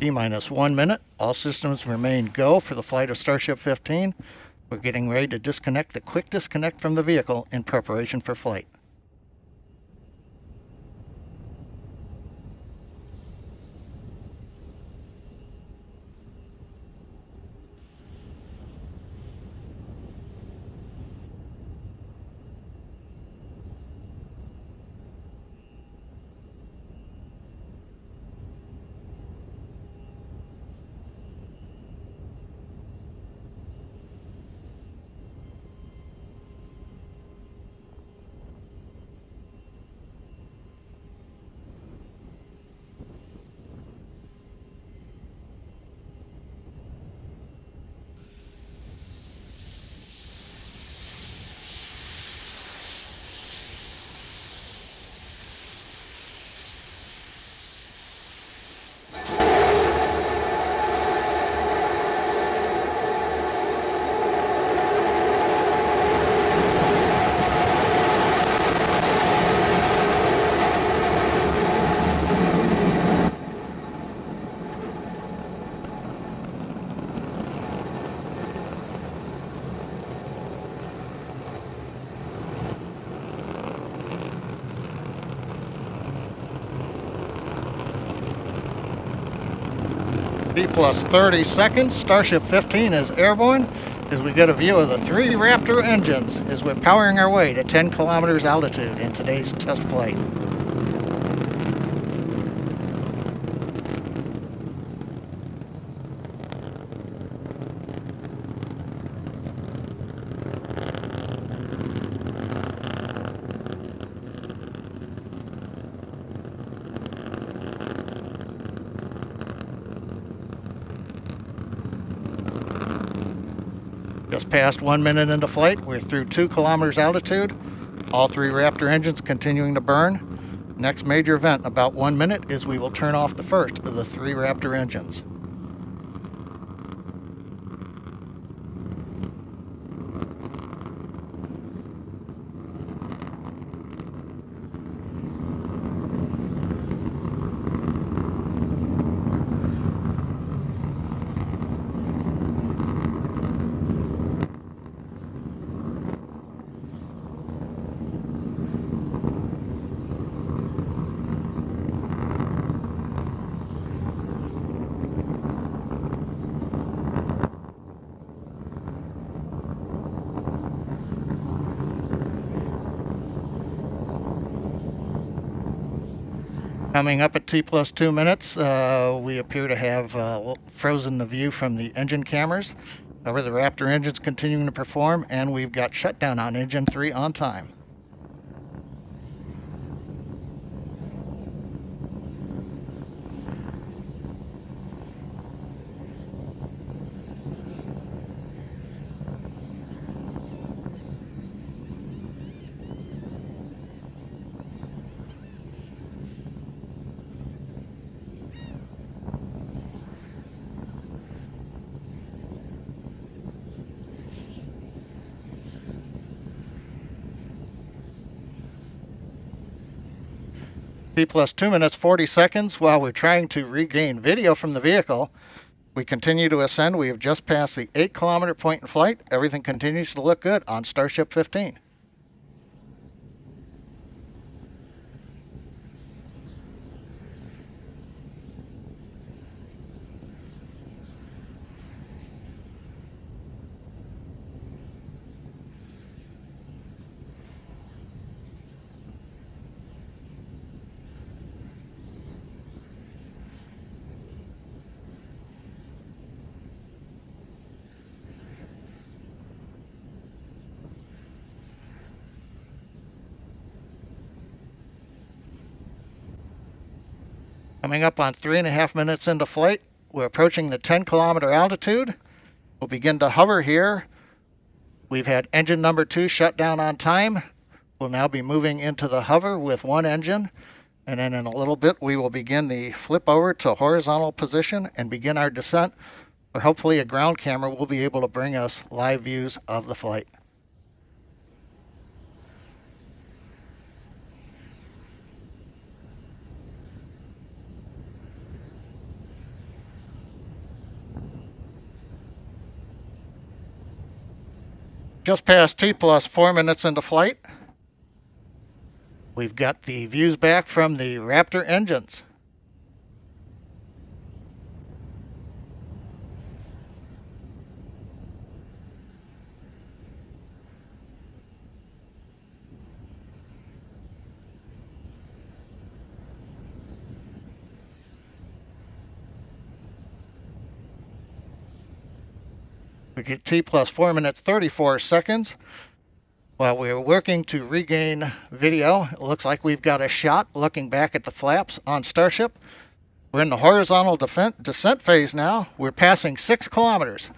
T-minus 1 minute. All systems remain go for the flight of Starship 15. We're getting ready to disconnect the quick disconnect from the vehicle in preparation for flight. T plus 30 seconds, Starship 15 is airborne as we get a view of the 3 Raptor engines as we're powering our way to 10 kilometers altitude in today's test flight. Just past 1 minute into flight, we're through 2 kilometers altitude. All 3 Raptor engines continuing to burn. Next major event, about 1 minute, is we will turn off the first of the 3 Raptor engines. Coming up at T plus 2 minutes, we appear to have frozen the view from the engine cameras. However, the Raptor engine's continuing to perform, and we've got shutdown on engine 3 on time. T plus 2 minutes 40 seconds. While we're trying to regain video from the vehicle, we continue to ascend. We have just passed the 8 kilometer point in flight. Everything continues to look good on Starship 15. Coming up on 3.5 minutes into flight, we're approaching the 10 kilometer altitude. We'll begin to hover here. We've had engine number 2 shut down on time. We'll now be moving into the hover with 1 engine. And then in a little bit, we will begin the flip over to horizontal position and begin our descent, where hopefully a ground camera will be able to bring us live views of the flight. Just past T plus 4 minutes into flight. We've got the views back from the Raptor engines. We get T plus 4 minutes 34 seconds. While we're working to regain video, it looks like we've got a shot looking back at the flaps on Starship. We're in the horizontal descent phase now. We're passing 6 kilometers.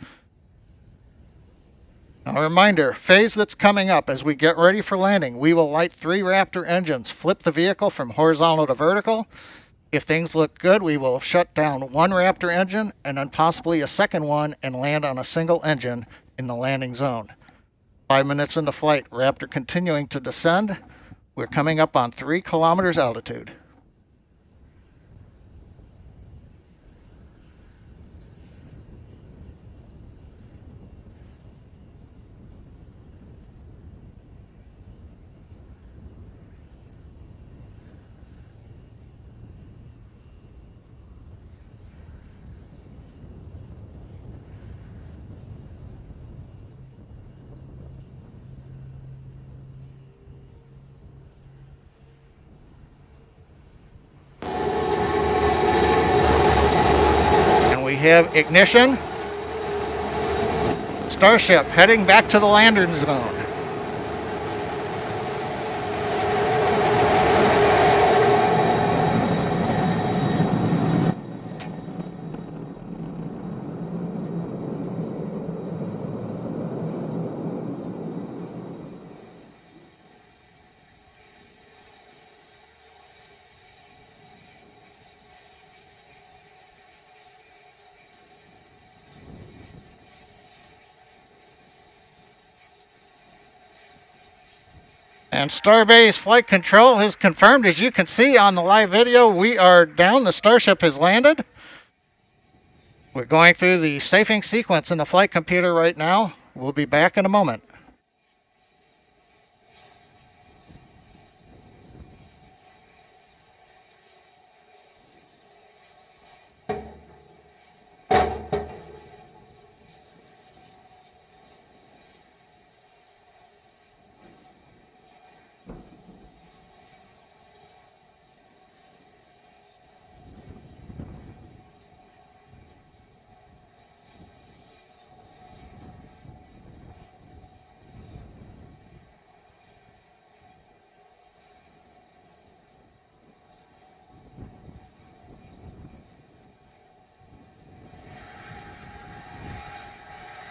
Now, a reminder, phase that's coming up as we get ready for landing, we will light 3 Raptor engines, flip the vehicle from horizontal to vertical. If things look good, we will shut down 1 Raptor engine and then possibly a second one and land on a single engine in the landing zone. 5 minutes into flight, Raptor continuing to descend. We're coming up on 3 kilometers altitude. We have ignition. Starship heading back to the landing zone. And Starbase flight control has confirmed, as you can see on the live video, we are down. The Starship has landed. We're going through the safing sequence in the flight computer right now. We'll be back in a moment.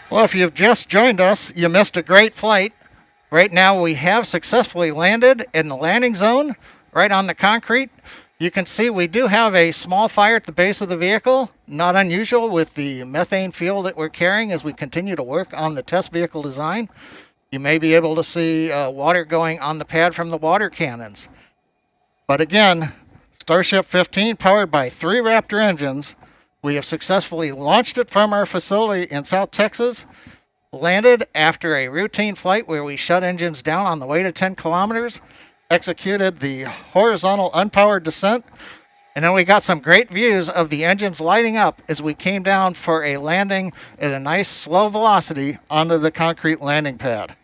Well, if you've just joined us, you missed a great flight. Right now we have successfully landed in the landing zone, right on the concrete. You can see we do have a small fire at the base of the vehicle, not unusual with the methane fuel that we're carrying as we continue to work on the test vehicle design. You may be able to see water going on the pad from the water cannons. But again, Starship 15 powered by 3 Raptor engines. We have successfully launched it from our facility in South Texas, landed after a routine flight where we shut engines down on the way to 10 kilometers, executed the horizontal unpowered descent, and then we got some great views of the engines lighting up as we came down for a landing at a nice slow velocity onto the concrete landing pad.